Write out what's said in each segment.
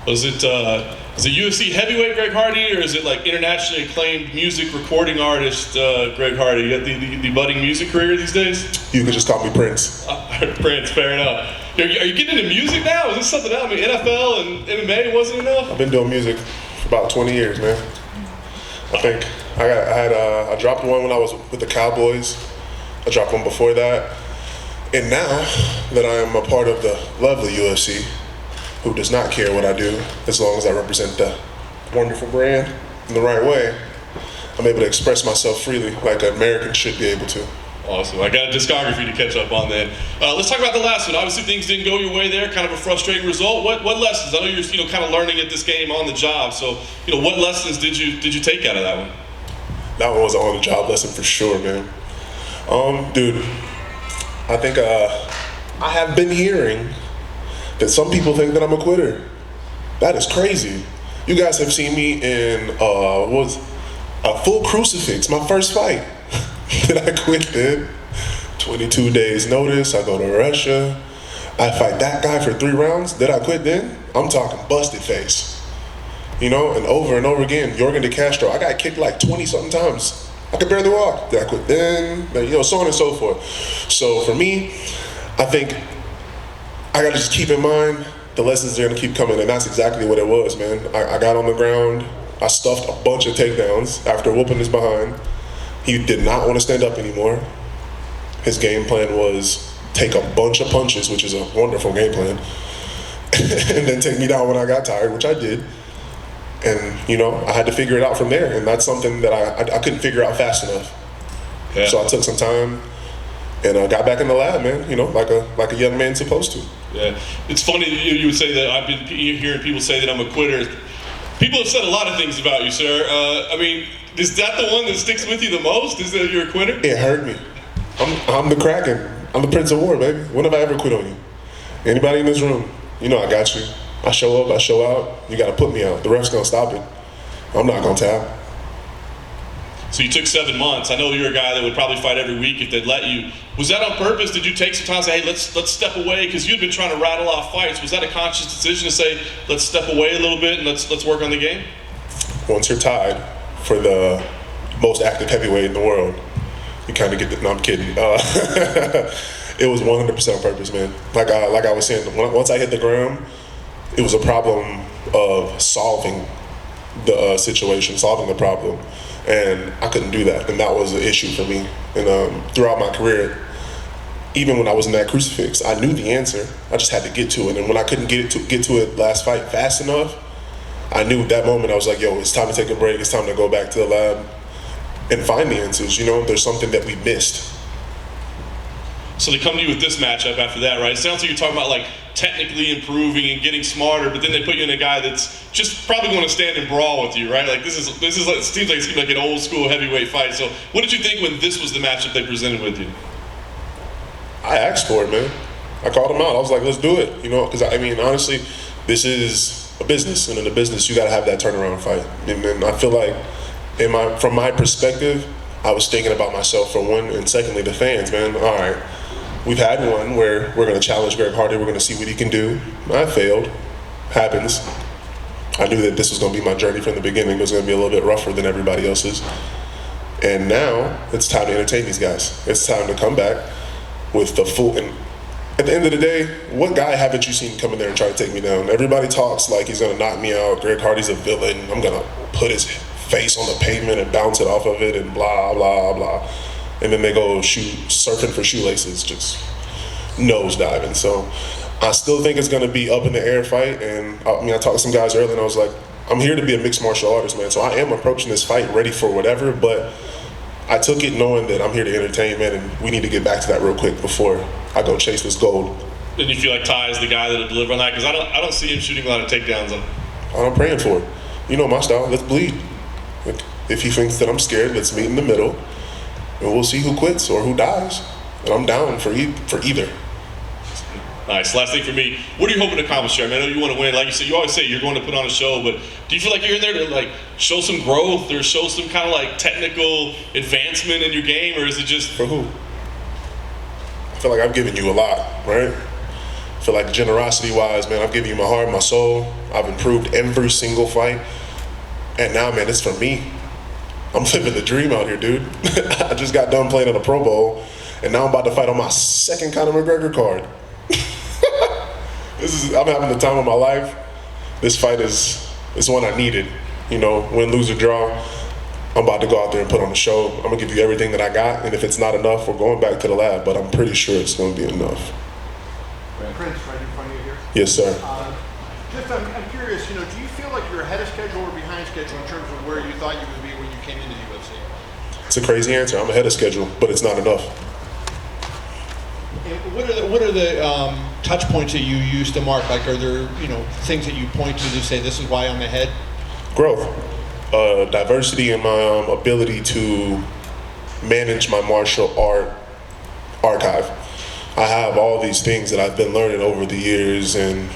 Was it is it UFC heavyweight Greg Hardy, or is it like internationally acclaimed music recording artist Greg Hardy? You got the budding music career these days? You could just call me Prince. Prince, fair enough. Are you getting into music now? Is this something else? I mean, NFL and MMA wasn't enough? I've been doing music for about 20 years, man. I think I dropped one when I was with the Cowboys. I dropped one before that. And now that I am a part of the lovely UFC, who does not care what I do as long as I represent the wonderful brand in the right way, I'm able to express myself freely like an American should be able to. Awesome. I got a discography to catch up on then. Let's talk about the last one. Obviously things didn't go your way there, kind of a frustrating result. What lessons? I know you're kind of learning at this game on the job, so what lessons did you take out of that one? That one was an on-the-job lesson for sure, man. Dude, I think I have been hearing that some people think that I'm a quitter. That is crazy. You guys have seen me in a full crucifix, my first fight. Did I quit then? 22 days notice, I go to Russia. I fight that guy for 3 rounds. Did I quit then? I'm talking busted face. And over again, Jorgen de Castro, I got kicked like 20-something times. I could barely walk. Did I quit then? So on and so forth. So for me, I think I gotta just keep in mind the lessons are gonna keep coming, and that's exactly what it was, man. I got on the ground, I stuffed a bunch of takedowns after whooping his behind. He did not want to stand up anymore. His game plan was take a bunch of punches, which is a wonderful game plan, and then take me down when I got tired, which I did. And I had to figure it out from there, and that's something that I couldn't figure out fast enough. Yeah. So I took some time and got back in the lab, man. Like a young man's supposed to. Yeah, it's funny that you would say that. I've been hearing people say that I'm a quitter. People have said a lot of things about you, sir. I mean, is that the one that sticks with you the most? Is that you're a quitter? It hurt me. I'm the Kraken. I'm the Prince of War, baby. When have I ever quit on you? Anybody in this room, I got you. I show up, I show out. You got to put me out. The ref's gonna stop it. I'm not gonna tap. So you took 7 months. I know you're a guy that would probably fight every week if they'd let you. Was that on purpose? Did you take some time and say, hey, let's step away? Because you'd been trying to rattle off fights. Was that a conscious decision to say, let's step away a little bit and let's work on the game? Once you're tied for the most active heavyweight in the world, you kind of get the, no, I'm kidding. It was 100% on purpose, man. Like I was saying, once I hit the ground, it was a problem of solving the situation, solving the problem. And I couldn't do that, and that was an issue for me. And throughout my career, even when I was in that crucifix, I knew the answer. I just had to get to it. And when I couldn't get to it last fight fast enough, I knew at that moment I was like, yo, it's time to take a break. It's time to go back to the lab and find the answers. There's something that we missed. So they come to you with this matchup after that, right? It sounds like you're talking about like technically improving and getting smarter, but then they put you in a guy that's just probably going to stand and brawl with you, right? Like this is like, it seems like an old school heavyweight fight. So what did you think when this was the matchup they presented with you? I asked for it, man. I called him out. I was like, let's do it, because I mean, honestly, this is a business, and in a business, you got to have that turnaround fight. And I feel like, from my perspective, I was thinking about myself for one, and secondly, the fans, man. All right. We've had one where we're going to challenge Greg Hardy. We're going to see what he can do. I failed. Happens. I knew that this was going to be my journey from the beginning. It was going to be a little bit rougher than everybody else's. And now it's time to entertain these guys. It's time to come back with the full. And at the end of the day, what guy haven't you seen come in there and try to take me down? Everybody talks like he's going to knock me out. Greg Hardy's a villain. I'm going to put his face on the pavement and bounce it off of it and blah, blah, blah. And then they go surfing for shoelaces, just nose diving. So I still think it's going to be up in the air fight. And I talked to some guys earlier, and I was like, I'm here to be a mixed martial artist, man. So I am approaching this fight ready for whatever, but I took it knowing that I'm here to entertain, man, and we need to get back to that real quick before I go chase this gold. And you feel like Ty is the guy that'll deliver on that? Because I don't see him shooting a lot of takedowns on. I'm praying for it. My style. Let's bleed. If he thinks that I'm scared, let's meet in the middle. And we'll see who quits or who dies. And I'm down for either. Nice. Last thing for me, what are you hoping to accomplish here? I know you want to win. Like you said, you always say you're going to put on a show, but do you feel like you're in there to like show some growth or show some kind of like technical advancement in your game, or is it just for who? I feel like I've given you a lot, right? feel like generosity-wise, man, I've given you my heart, my soul. I've improved every single fight. And now, man, it's for me. I'm living the dream out here, dude. I just got done playing in a Pro Bowl, and now I'm about to fight on my second Conor McGregor card. I'm having the time of my life. This fight is one I needed. You know, win, lose, or draw. I'm about to go out there and put on a show. I'm gonna give you everything that I got, and if it's not enough, we're going back to the lab, but I'm pretty sure it's gonna be enough. Prince, right in front of you here. Yes, sir. I'm curious, you know, do you feel like you're ahead of schedule or behind schedule in terms of where you thought you would be when you came into the UFC? It's a crazy answer. I'm ahead of schedule, but it's not enough. And what are the touch points that you use to mark? Like, are there, you know, things that you point to say this is why I'm ahead? Growth, diversity in my ability to manage my martial art archive. I have all these things that I've been learning over the years and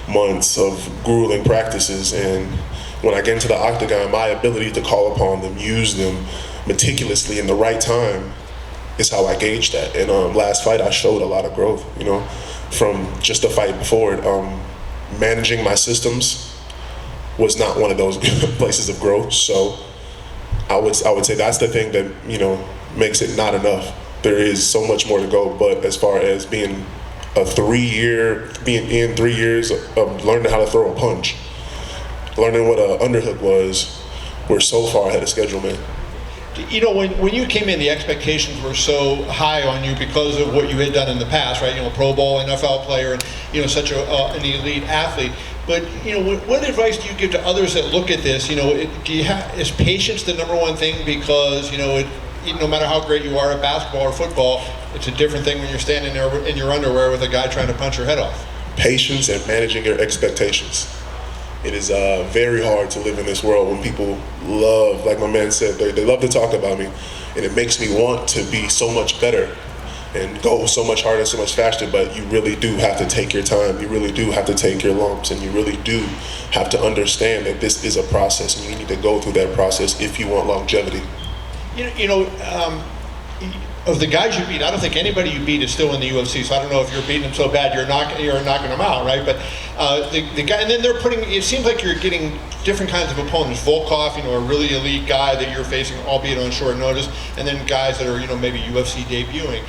months of grueling practices, and when I get into the octagon, my ability to call upon them, use them meticulously in the right time is how I gauge that. And last fight I showed a lot of growth, you know, from just the fight before it. Managing my systems was not one of those places of growth, so I would say that's the thing that, you know, makes it not enough. There is so much more to go, but as far as being in 3 years of learning how to throw a punch, learning what an underhook was, we're so far ahead of schedule, man. You know, when you came in, the expectations were so high on you because of what you had done in the past, right? You know, Pro Bowl, NFL player, and, you know, such an elite athlete. But, you know, what advice do you give to others that look at this? You know, is patience the number one thing? Because, you know, no matter how great you are at basketball or football, it's a different thing when you're standing there in your underwear with a guy trying to punch your head off. Patience and managing your expectations. It is very hard to live in this world when people love, like my man said, they love to talk about me, and it makes me want to be so much better and go so much harder, so much faster, but you really do have to take your time. You really do have to take your lumps, and you really do have to understand that this is a process, and you need to go through that process if you want longevity. Of the guys you beat, I don't think anybody you beat is still in the UFC. So I don't know if you're beating them so bad you're knocking them out, right? But the guy, and then they're putting. It seems like you're getting different kinds of opponents. Volkov, you know, a really elite guy that you're facing, albeit on short notice, and then guys that are, you know, maybe UFC debuting.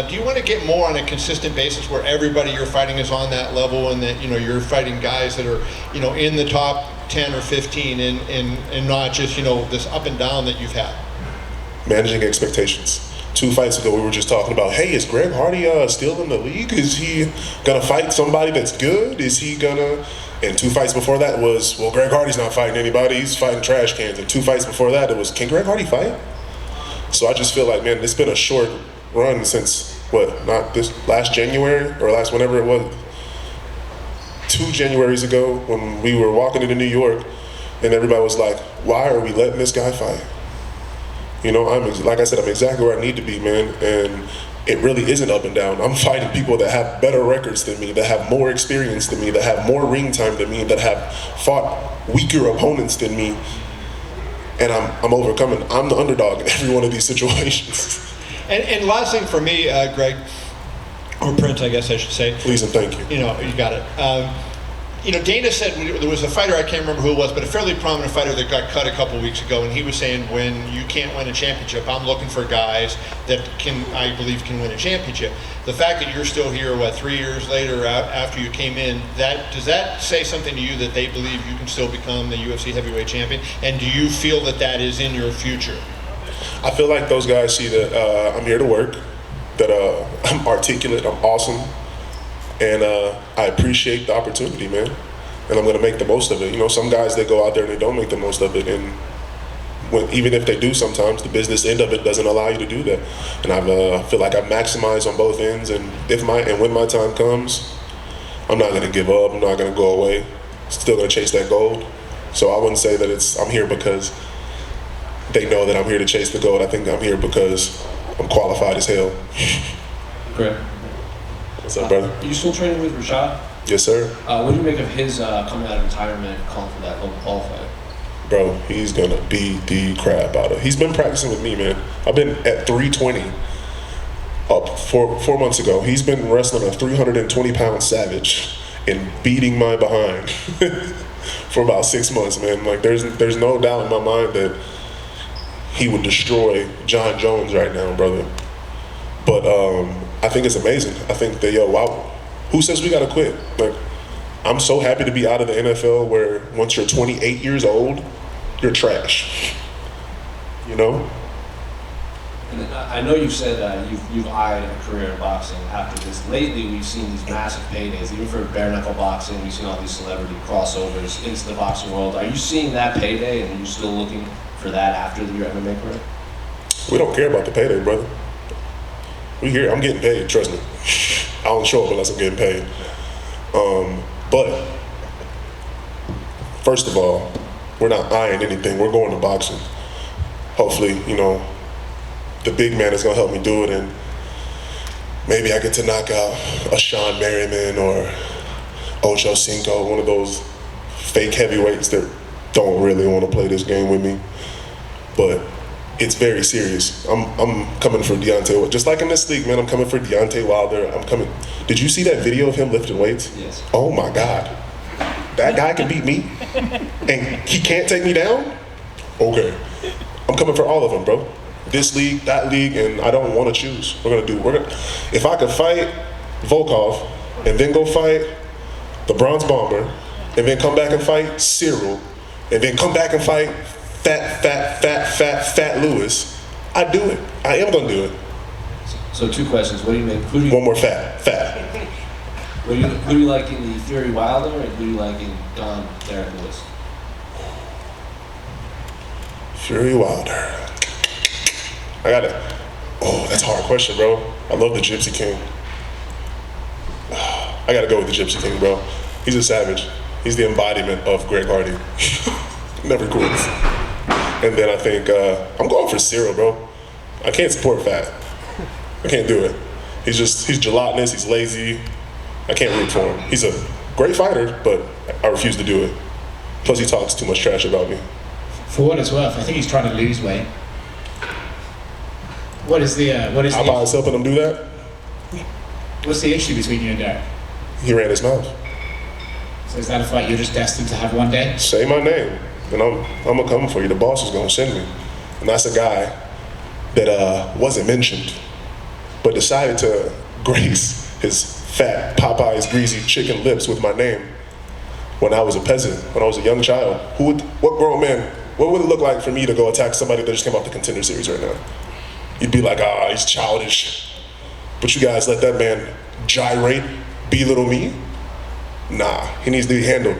Do you want to get more on a consistent basis where everybody you're fighting is on that level, and that, you know, you're fighting guys that are, you know, in the top 10 or 15, and not just, you know, this up and down that you've had? Managing expectations. 2 fights ago, we were just talking about, hey, is Greg Hardy still in the league? Is he gonna fight somebody that's good? Is he gonna? And 2 fights before that was, well, Greg Hardy's not fighting anybody. He's fighting trash cans. And 2 fights before that, it was, can Greg Hardy fight? So I just feel like, man, it's been a short run since not this last January or last whenever it was, 2 Januaries ago when we were walking into New York, and everybody was like, why are we letting this guy fight? You know, like I said, I'm exactly where I need to be, man, and it really isn't up and down. I'm fighting people that have better records than me, that have more experience than me, that have more ring time than me, that have fought weaker opponents than me, and I'm overcoming. I'm the underdog in every one of these situations. And last thing for me, Greg, or Prince, I guess I should say. Please and thank you. You know, you got it. You know, Dana said there was a fighter, I can't remember who it was, but a fairly prominent fighter that got cut a couple weeks ago, and he was saying, when you can't win a championship, I'm looking for guys that I believe can win a championship. The fact that you're still here, 3 years later after you came in, does that say something to you that they believe you can still become the UFC heavyweight champion? And do you feel that that is in your future? I feel like those guys see that I'm here to work, that I'm articulate, I'm awesome, and I appreciate the opportunity, man. And I'm going to make the most of it. You know, some guys, they go out there and they don't make the most of it. And even if they do sometimes, the business end of it doesn't allow you to do that. And I feel like I maximize on both ends. And when my time comes, I'm not going to give up. I'm not going to go away. Still going to chase that gold. So I wouldn't say that I'm here because they know that I'm here to chase the gold. I think I'm here because I'm qualified as hell. Great. What's up, brother? Are you still training with Rashad? Yes, sir. What do you make of his coming out of retirement, calling for that Logan Paul fight? Bro, he's gonna beat the crap out of. He's been practicing with me, man. I've been at 320 4 months ago. He's been wrestling a 320-pound savage and beating my behind for about 6 months, man. Like there's no doubt in my mind that he would destroy John Jones right now, brother. But I think it's amazing. I think that, wow, who says we gotta quit? Like, I'm so happy to be out of the NFL where once you're 28 years old, you're trash. You know? And I know you've said you've eyed a career in boxing after this. Lately, we've seen these massive paydays, even for bare knuckle boxing. We've seen all these celebrity crossovers into the boxing world. Are you seeing that payday, and are you still looking for that after your MMA career? We don't care about the payday, brother. We here. I'm getting paid. Trust me. I don't show up unless I'm getting paid. But first of all, we're not eyeing anything. We're going to boxing. Hopefully, you know, the big man is gonna help me do it, and maybe I get to knock out a Sean Merriman or Ocho Cinco, one of those fake heavyweights that don't really want to play this game with me. But it's very serious. I'm coming for Deontay. Just like in this league, man, I'm coming for Deontay Wilder. I'm coming. Did you see that video of him lifting weights? Yes. Oh my God. That guy can beat me, and he can't take me down? Okay. I'm coming for all of them, bro. This league, that league, and I don't want to choose. If I could fight Volkov and then go fight the Bronze Bomber and then come back and fight Cyril and then come back and fight fat Lewis, I'd do it. I am gonna do it. So 2 questions. What do you make? One more fat. Who do you like in the Fury Wilder, and who do you like in Don Derek Lewis? Fury Wilder. That's a hard question, bro. I love the Gypsy King. I gotta go with the Gypsy King, bro. He's a savage. He's the embodiment of Greg Hardy. Never quits. And then I think, I'm going for Cyril, bro. I can't support fat. I can't do it. He's gelatinous, he's lazy. I can't root for him. He's a great fighter, but I refuse to do it. Plus he talks too much trash about me. For what it's worth, I think he's trying to lose weight. What is the I'll buy myself helping him do that. What's the issue between you and Derek? He ran his mouth. So is that a fight you're just destined to have one day? Say my name, and I'm gonna come for you. The boss is gonna send me. And that's a guy that wasn't mentioned, but decided to grace his fat Popeye's greasy chicken lips with my name when I was a peasant, when I was a young child. What grown man, what would it look like for me to go attack somebody that just came off the Contender Series right now? You'd be like, he's childish. But you guys let that man gyrate, belittle me? Nah, he needs to be handled.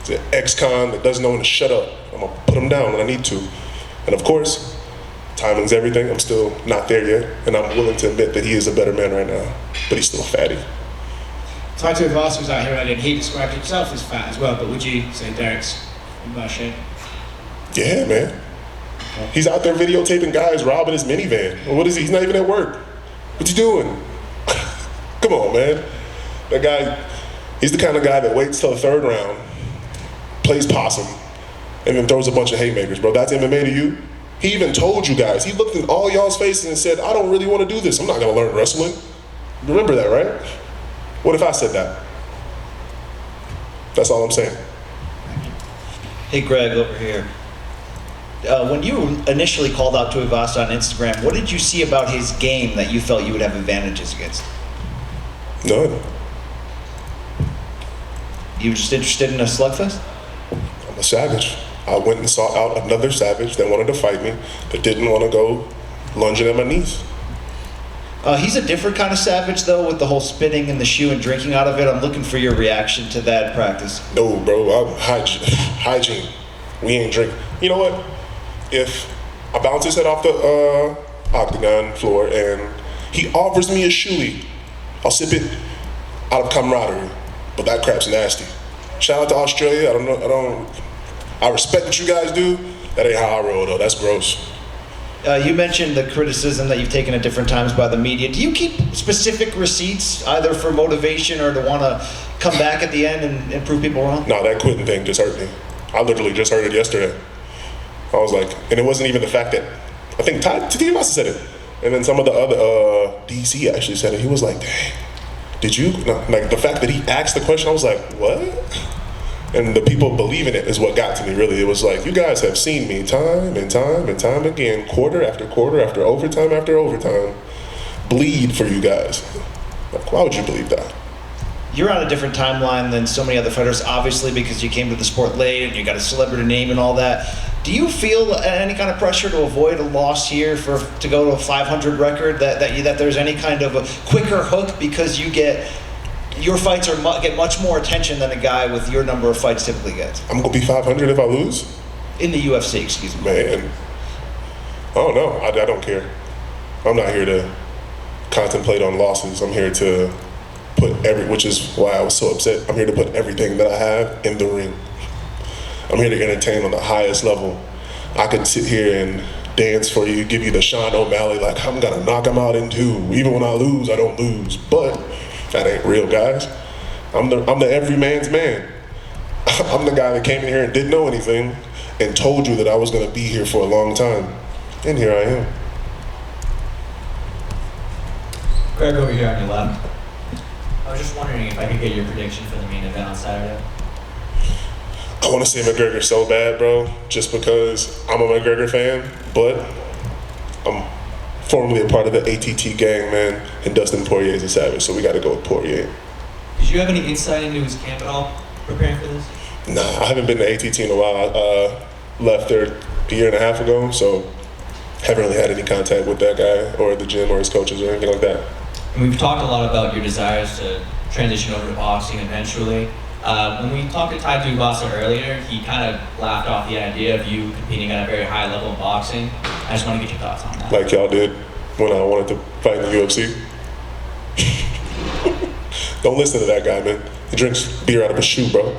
He's an ex-con that doesn't know when to shut up. I'm gonna put him down when I need to. And of course, timing's everything. I'm still not there yet, and I'm willing to admit that he is a better man right now, but he's still fatty. Taito Ivasa was out here earlier, and he described himself as fat as well, but would you say Derek's in bad shape? Yeah, man. He's out there videotaping guys robbing his minivan. What is he? He's not even at work. What's he doing? Come on, man. That guy, he's the kind of guy that waits till the 3rd round, plays possum, and then throws a bunch of haymakers, bro. That's MMA to you? He even told you guys, he looked in all y'all's faces and said, I don't really want to do this. I'm not going to learn wrestling. Remember that, right? What if I said that? That's all I'm saying. Hey, Greg, over here. When you initially called out to Ivasa on Instagram, what did you see about his game that you felt you would have advantages against? None. You were just interested in a slugfest? I'm a savage. I went and sought out another savage that wanted to fight me, that didn't want to go lunging at my knees. He's a different kind of savage, though, with the whole spitting in the shoe and drinking out of it. I'm looking for your reaction to that practice. No, bro, I'm hygiene. We ain't drinking. You know what? If I bounce his head off the octagon floor and he offers me a shoey, I'll sip it out of camaraderie. But that crap's nasty. Shout out to Australia. I respect what you guys do. That ain't how I roll, though. That's gross. You mentioned the criticism that you've taken at different times by the media. Do you keep specific receipts, either for motivation or to want to come back at the end and prove people wrong? No, that quitting thing just hurt me. I literally just heard it yesterday. I was like, and it wasn't even the fact that, I think Ivasa said it. And then some of the other, DC actually said it. He was like, dang, did you, like the fact that he asked the question, I was like, what? And the people believing it is what got to me, really. It was like, you guys have seen me time and time and time again, quarter after quarter after overtime, bleed for you guys. Like, why would you believe that? You're on a different timeline than so many other fighters, obviously, because you came to the sport late and you got a celebrity name and all that. Do you feel any kind of pressure to avoid a loss here to go to a 500 record? That there's any kind of a quicker hook because your fights get much more attention than a guy with your number of fights typically gets? I'm gonna be 500 if I lose? In the UFC, excuse me. Man, I don't know. I don't care. I'm not here to contemplate on losses. I'm here to put which is why I was so upset. I'm here to put everything that I have in the ring. I'm here to entertain on the highest level. I could sit here and dance for you, give you the Sean O'Malley, like I'm gonna knock him out in 2. Even when I lose, I don't lose. But that ain't real, guys. I'm the every man's man. I'm the guy that came in here and didn't know anything and told you that I was gonna be here for a long time. And here I am. Greg, over here on your left. I was just wondering if I could get your prediction for the main event on Saturday. I want to say McGregor so bad, bro, just because I'm a McGregor fan, but I'm formerly a part of the ATT gang, man, and Dustin Poirier is a savage, so we got to go with Poirier. Did you have any insight into his camp at all preparing for this? Nah, I haven't been to ATT in a while. I left there a year and a half ago, so haven't really had any contact with that guy or the gym or his coaches or anything like that. And we've talked a lot about your desires to transition over to boxing eventually. When we talked to Tai Tuivasa earlier, he kind of laughed off the idea of you competing at a very high level in boxing. I just want to get your thoughts on that. Like y'all did when I wanted to fight in the UFC. Don't listen to that guy, man. He drinks beer out of a shoe, bro.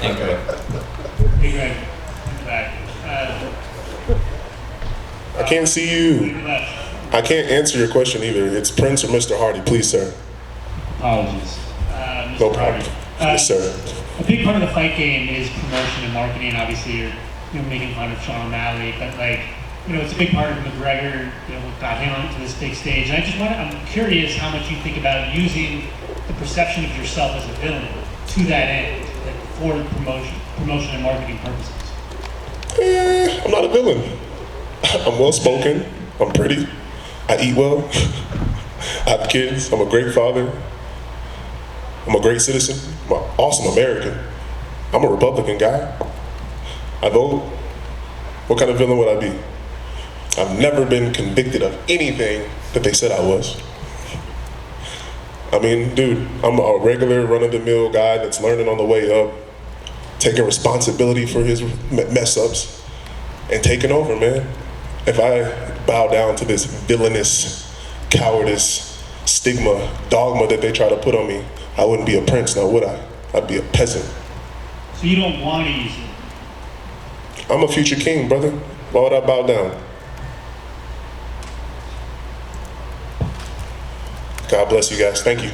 Thank you. Hey, Greg, in the back. I can't see you. I can't answer your question either. It's Prince or Mr. Hardy, please, sir. Apologies. No problem. Yes, sir. A big part of the fight game is promotion and marketing. Obviously, you're making fun of Sean O'Malley, but it's a big part of McGregor. What got him onto this big stage. And I'm curious how much you think about using the perception of yourself as a villain to that end, for promotion and marketing purposes. I'm not a villain. I'm well spoken. I'm pretty. I eat well. I have kids. I'm a great father. I'm a great citizen. I'm an awesome American. I'm a Republican guy. I vote. What kind of villain would I be? I've never been convicted of anything that they said I was. I mean, dude, I'm a regular run-of-the-mill guy that's learning on the way up, taking responsibility for his mess-ups, and taking over, man. If I bow down to this villainous, cowardice, stigma, dogma that they try to put on me, I wouldn't be a prince now, would I? I'd be a peasant. So you don't want to use it? I'm a future king, brother. Why would I bow down? God bless you guys. Thank you.